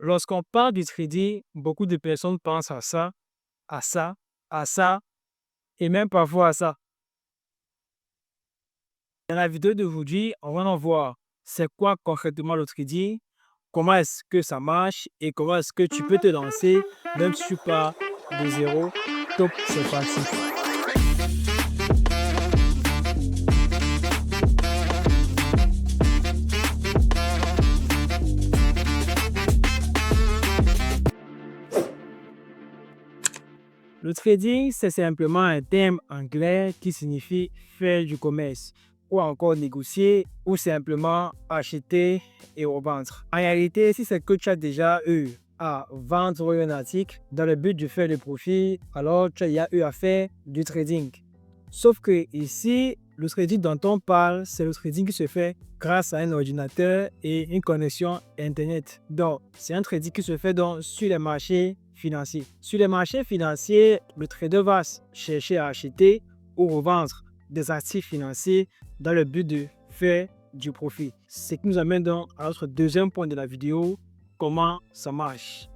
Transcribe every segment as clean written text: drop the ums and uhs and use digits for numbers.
lorsqu'on parle du trading, beaucoup de personnes pensent à ça, à ça, à ça et même parfois à ça. Dans la vidéo d'aujourd'hui, on va en voir c'est quoi concrètement le trading, comment est-ce que ça marche et comment est-ce que tu peux te lancer même si tu pars de zéro. Top, c'est parti. Le trading, c'est simplement un terme anglais qui signifie faire du commerce ou encore négocier ou simplement acheter et revendre. En réalité, si c'est que tu as déjà eu à vendre un article dans le but de faire du profit, alors tu as eu à faire du trading. Sauf que ici, le trading dont on parle, c'est le trading qui se fait grâce à un ordinateur et une connexion Internet. Donc, c'est un trading qui se fait donc sur les marchés financiers. Sur les marchés financiers, le trader va chercher à acheter ou revendre des actifs financiers dans le but de faire du profit. Ce qui nous amène donc à notre deuxième point de la vidéo, comment ça marche.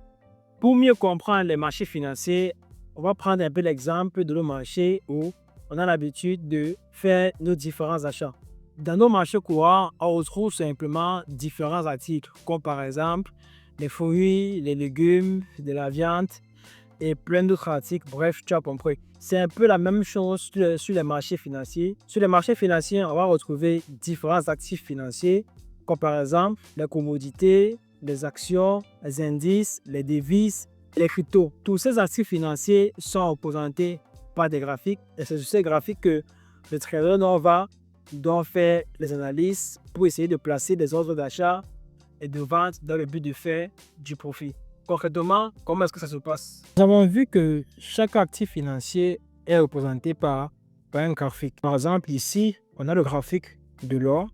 Pour mieux comprendre les marchés financiers, on va prendre un peu l'exemple de nos marchés où on a l'habitude de faire nos différents achats. Dans nos marchés courants, on retrouve simplement différents articles, comme par exemple les fruits, les légumes, de la viande et plein d'autres articles. Bref, tu as compris. C'est un peu la même chose sur les marchés financiers. Sur les marchés financiers, on va retrouver différents actifs financiers, comme par exemple les commodités, les actions, les indices, les devises, les cryptos. Tous ces actifs financiers sont représentés par des graphiques et c'est sur ces graphiques que le trader va faire les analyses pour essayer de placer des ordres d'achat et de vente dans le but de faire du profit. Concrètement, comment est-ce que ça se passe? Nous avons vu que chaque actif financier est représenté par un graphique. Par exemple, ici, on a le graphique de l'or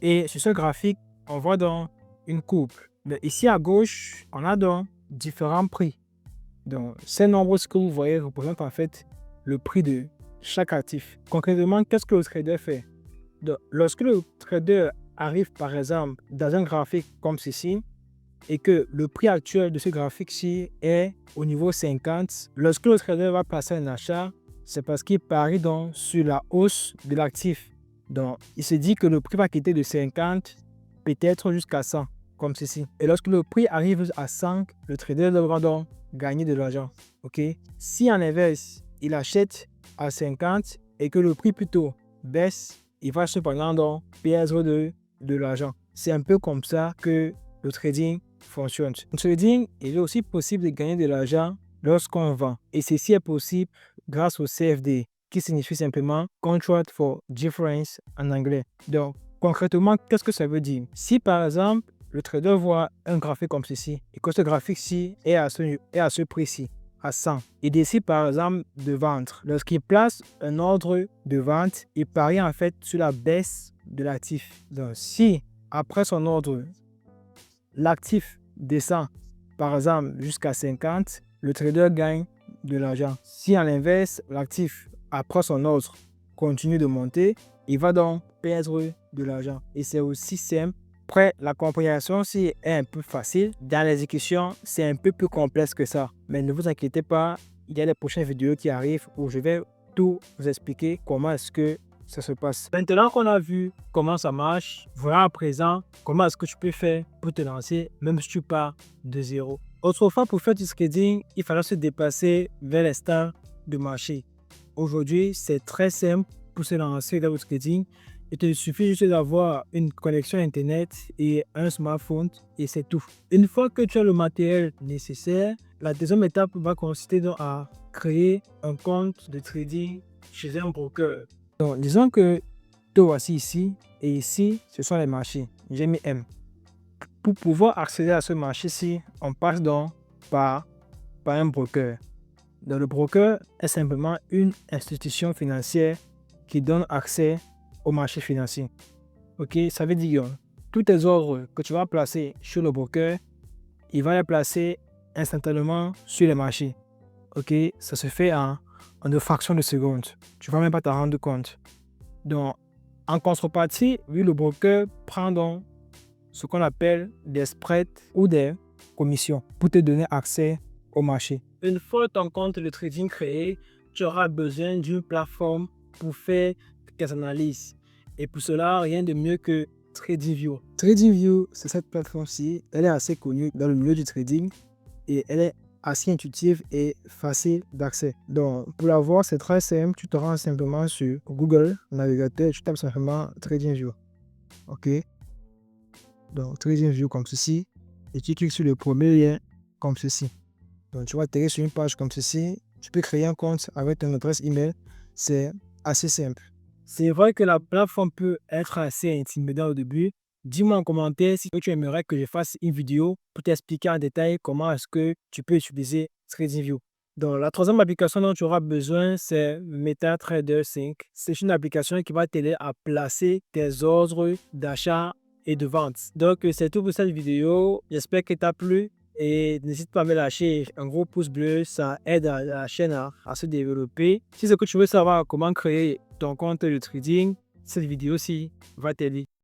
et sur ce graphique, on voit donc une courbe. Mais ici à gauche, on a donc différents prix. Donc, ces nombres que vous voyez représentent en fait le prix de chaque actif. Concrètement, qu'est-ce que le trader fait? Donc, lorsque le trader arrive par exemple dans un graphique comme ceci et que le prix actuel de ce graphique-ci est au niveau 50, lorsque le trader va passer un achat, c'est parce qu'il parie donc sur la hausse de l'actif. Donc, il se dit que le prix va quitter de 50 peut-être jusqu'à 100, comme ceci. Et lorsque le prix arrive à 100, le trader va donc gagner de l'argent. Okay? Si en inverse, il achète à 50 et que le prix plutôt baisse, il va cependant donc perdre de l'argent. C'est un peu comme ça que le trading fonctionne. Le trading, il est aussi possible de gagner de l'argent lorsqu'on vend. Et ceci est possible grâce au CFD, qui signifie simplement Contract for Difference en anglais. Donc, concrètement, qu'est-ce que ça veut dire? Si par exemple, le trader voit un graphique comme ceci et que ce graphique-ci est à ce prix-ci, à 100. Il décide par exemple de vendre. Lorsqu'il place un ordre de vente, il parie en fait sur la baisse de l'actif. Donc, si après son ordre, l'actif descend par exemple jusqu'à 50, le trader gagne de l'argent. Si à l'inverse, l'actif après son ordre continue de monter, il va donc perdre de l'argent. Et c'est aussi simple. Après, la compréhension est un peu facile. Dans l'exécution, c'est un peu plus complexe que ça. Mais ne vous inquiétez pas, il y a les prochaines vidéos qui arrivent où je vais tout vous expliquer comment est-ce que ça se passe. Maintenant qu'on a vu comment ça marche, voilà à présent comment est-ce que tu peux faire pour te lancer même si tu pars de zéro. Autrefois, pour faire du trading, il fallait se déplacer vers les stands de marché. Aujourd'hui, c'est très simple pour se lancer dans le trading. Il te suffit juste d'avoir une connexion Internet et un smartphone et c'est tout. Une fois que tu as le matériel nécessaire, la deuxième étape va consister donc à créer un compte de trading chez un broker. Donc, disons que te voici ici et ici, ce sont les marchés. J'ai mis M. Pour pouvoir accéder à ce marché-ci, on passe donc par un broker. Donc, le broker est simplement une institution financière qui donne accès au marché financier. Ok, ça veut dire que tous tes ordres que tu vas placer sur le broker, il va les placer instantanément sur les marchés. Ok, ça se fait en une fraction de seconde. Tu ne vas même pas t'en rendre compte. Donc, en contrepartie, oui, le broker prend donc ce qu'on appelle des spreads ou des commission pour te donner accès au marché. Une fois ton compte de trading créé, tu auras besoin d'une plateforme pour faire tes analyses. Et pour cela, rien de mieux que TradingView. TradingView, c'est cette plateforme-ci. Elle est assez connue dans le milieu du trading et elle est assez intuitive et facile d'accès. Donc, pour la voir, c'est très simple. Tu te rends simplement sur Google Navigateur et tu tapes simplement TradingView. OK? Donc, TradingView comme ceci. Et tu cliques sur le premier lien comme ceci. Donc, tu vas atterrir sur une page comme ceci. Tu peux créer un compte avec ton adresse email. C'est assez simple. C'est vrai que la plateforme peut être assez intimidante au début. Dis-moi en commentaire si tu aimerais que je fasse une vidéo pour t'expliquer en détail comment est-ce que tu peux utiliser TradingView. Donc, la troisième application dont tu auras besoin, c'est MetaTrader 5. C'est une application qui va t'aider à placer tes ordres d'achat et de vente. Donc, c'est tout pour cette vidéo. J'espère que t'as plu. Et n'hésite pas à me lâcher un gros pouce bleu, ça aide la chaîne à se développer. Si c'est que tu veux savoir comment créer ton compte de trading, cette vidéo-ci va t'aider.